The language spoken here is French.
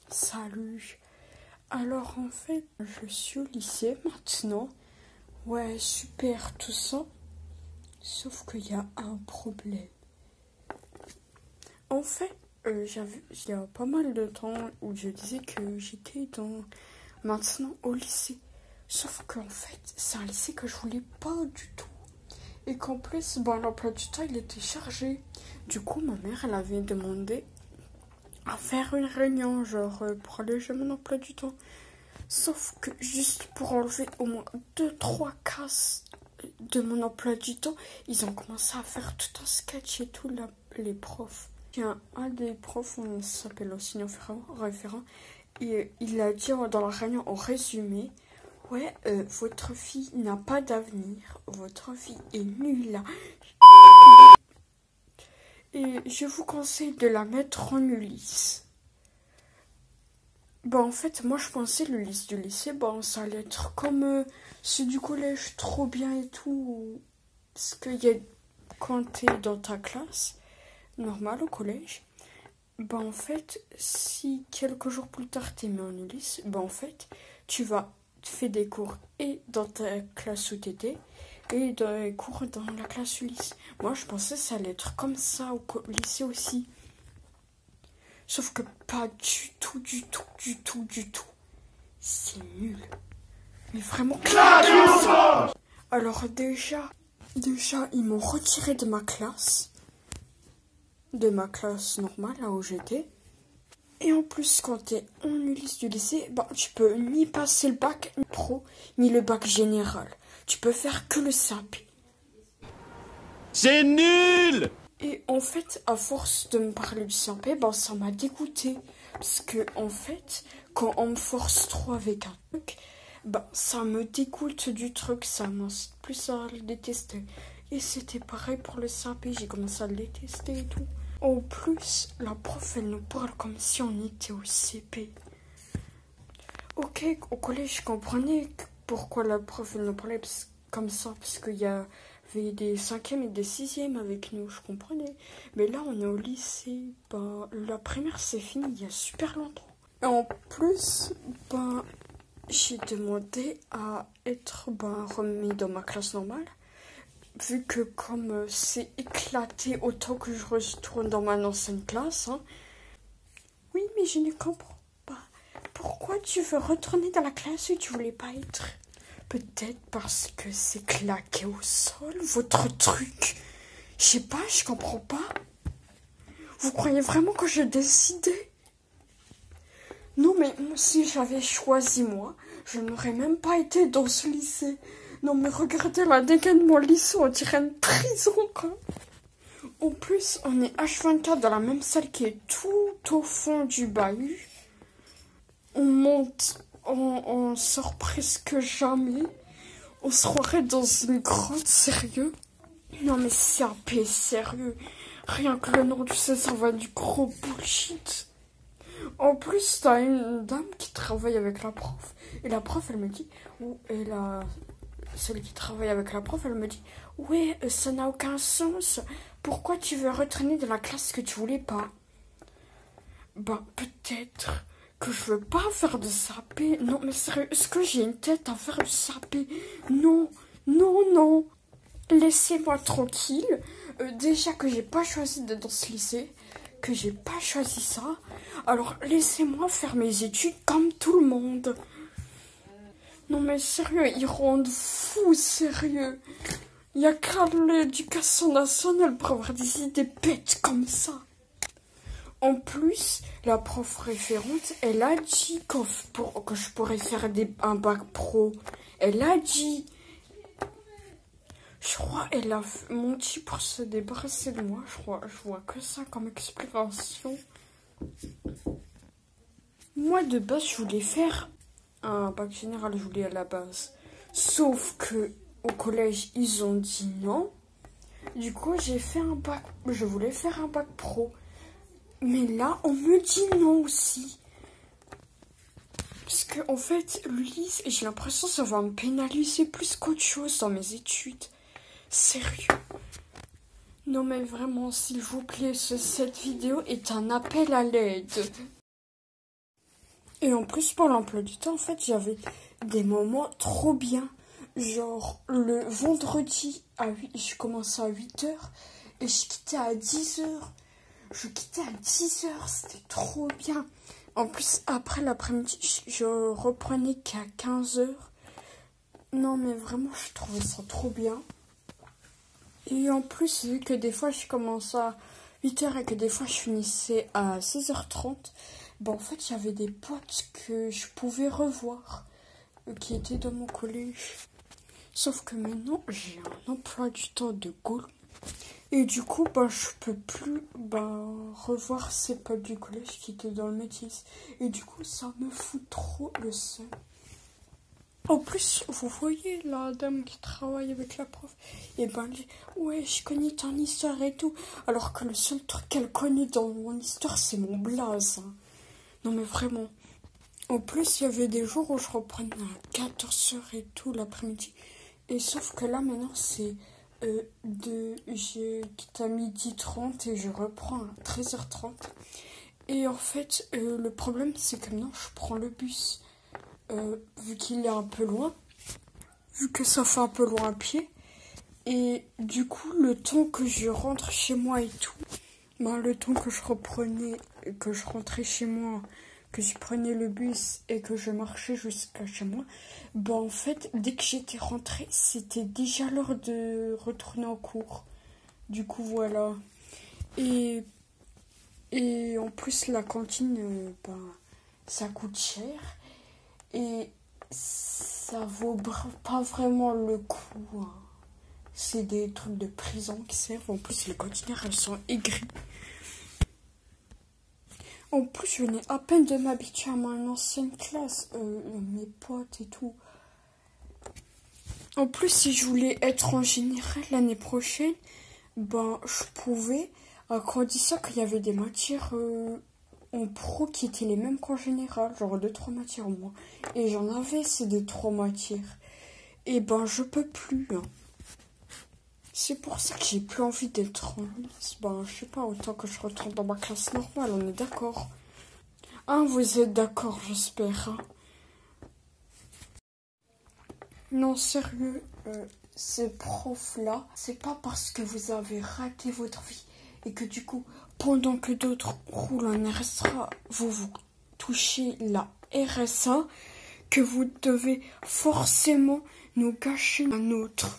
Salut. Alors en fait, je suis au lycée maintenant. Ouais, super tout ça. Sauf qu'il y a un problème. En fait, il y a pas mal de temps où je disais que j'étais maintenant au lycée. Sauf qu'en fait, c'est un lycée que je voulais pas du tout. Et qu'en plus, l'emploi du temps, il était chargé. Du coup, ma mère, elle avait demandé à faire une réunion, pour alléger mon emploi du temps. Sauf que juste pour enlever au moins 2-3 cases de mon emploi du temps, ils ont commencé à faire tout un sketch et tout, les profs. Il y a un des profs, on s'appelle enseignant référent, et il a dit dans la réunion en résumé, ouais, votre fille n'a pas d'avenir, votre fille est nulle. Et je vous conseille de la mettre en Ulysse. En fait, moi je pensais le lycée du lycée, ça allait être comme ceux du collège, trop bien et tout. Parce que quand t'es dans ta classe, normale au collège, en fait, si quelques jours plus tard t'es mis en Ulysse, en fait, tu fais des cours et dans ta classe où t'étais, et des cours dans la classe Ulysse. Moi je pensais que ça allait être comme ça au lycée aussi. Sauf que pas du tout. C'est nul. Mais vraiment clair. Alors déjà, ils m'ont retiré de ma classe. De ma classe normale, là où j'étais. Et en plus, quand t'es en Ulysse du lycée, tu peux ni passer le bac pro, ni le bac général. Tu peux faire que le CAP. C'est nul! Et en fait, à force de me parler du CAP, ça m'a dégoûté. Parce que, en fait, quand on me force trop avec un truc, ça me dégoûte du truc, ça m'incite plus à le détester. Et c'était pareil pour le CAP, j'ai commencé à le détester et tout. En plus, la prof, elle nous parle comme si on était au CP. Ok, au collège, je comprenais pourquoi la prof, elle nous parlait comme ça, parce qu'il y avait des 5e et des 6e avec nous, je comprenais. Mais là, on est au lycée. La primaire, c'est fini il y a super longtemps. Et en plus, j'ai demandé à être remis dans ma classe normale. Vu que comme c'est éclaté, autant que je retourne dans ma ancienne classe. Oui, mais je ne comprends pas. Pourquoi tu veux retourner dans la classe où tu voulais pas être? Peut-être parce que c'est claqué au sol, votre truc. Je sais pas, je comprends pas. Vous croyez vraiment que j'ai décidé? Non, mais si j'avais choisi moi, je n'aurais même pas été dans ce lycée. Non, mais regardez la dégaine de mon lycée, on dirait une prison, quoi. En plus, on est H24 dans la même salle qui est tout au fond du bahut. On monte, on sort presque jamais. On se croirait dans une grotte, sérieux. Non, mais CAP, sérieux. Rien que le nom du C, ça va du gros bullshit. En plus, t'as une dame qui travaille avec la prof. Et la prof, elle me dit... Celle qui travaille avec la prof, elle me dit... Ouais, ça n'a aucun sens. Pourquoi tu veux retourner dans la classe que tu voulais pas? Peut-être que je veux pas faire de CAP. Non, mais sérieux, est-ce que j'ai une tête à faire du CAP? Non. Laissez-moi tranquille. Déjà que j'ai pas choisi d'être dans ce lycée, que j'ai pas choisi ça, alors laissez-moi faire mes études comme tout le monde. Non mais sérieux, ils rendent fou, sérieux. Il y a qu'à l'éducation nationale pour avoir des idées bêtes comme ça. En plus, la prof référente, elle a dit que je pourrais faire un bac pro. Elle a dit... Je crois qu'elle a menti pour se débarrasser de moi. Je vois que ça comme explication. Moi, de base, je voulais faire un bac général, je voulais à la base. Sauf que au collège, ils ont dit non. Du coup, j'ai fait un bac. Je voulais faire un bac pro. Mais là, on me dit non aussi. Parce que, en fait, le lycée, j'ai l'impression que ça va me pénaliser plus qu'autre chose dans mes études. Sérieux. Non mais vraiment, s'il vous plaît, cette vidéo est un appel à l'aide. Et en plus, pour l'emploi du temps, en fait, j'avais des moments trop bien. Genre, le vendredi, je commençais à 8h et je quittais à 10h. Je quittais à 10h, c'était trop bien. En plus, après l'après-midi, je reprenais qu'à 15h. Non, mais vraiment, je trouvais ça trop bien. Et en plus, vu que des fois, je commençais à 8h et que des fois, je finissais à 16h30, ben, en fait, j'avais des potes que je pouvais revoir, qui étaient dans mon collège. Sauf que maintenant, j'ai un emploi du temps de Gaulle. Et du coup, bah, je peux plus revoir ces potes du collège qui étaient dans le métis. Et du coup, ça me fout trop le seum. En plus, vous voyez la dame qui travaille avec la prof. Et ben, elle dit, ouais, je connais ton histoire et tout. Alors que le seul truc qu'elle connaît dans mon histoire, c'est mon blaze. Hein. Non mais vraiment. En plus, il y avait des jours où je reprenais à 14h et tout l'après-midi. Et sauf que là, maintenant, c'est... j'ai quitté à 12h30 et je reprends à 13h30. Et en fait, le problème, c'est que maintenant, je prends le bus. Vu qu'il est un peu loin, vu que ça fait un peu loin à pied. Et du coup, le temps que je rentre chez moi et tout, le temps que je rentrais chez moi, que je prenais le bus et que je marchais jusqu'à chez moi, en fait, dès que j'étais rentrée, c'était déjà l'heure de retourner en cours. Du coup, voilà. Et en plus, la cantine, ça coûte cher. Et ça vaut pas vraiment le coup. Hein. C'est des trucs de prison qui servent. En plus, les cantinières, elles sont aigries. En plus, je venais à peine de m'habituer à mon ancienne classe. Mes potes et tout. En plus, si je voulais être en général l'année prochaine, je pouvais. À condition qu'il y avait des matières en pro qui étaient les mêmes qu'en général. Genre 2-3 matières moins. Et j'en avais ces 2-3 matières. Et je peux plus. Hein. C'est pour ça que j'ai plus envie d'être en lice. Je sais pas, autant que je retourne dans ma classe normale, on est d'accord. Ah, vous êtes d'accord, j'espère. Hein. Non, sérieux, ces profs-là, c'est pas parce que vous avez raté votre vie et que du coup, pendant que d'autres roulent en RSA, vous touchez la RSA, que vous devez forcément nous gâcher la nôtre.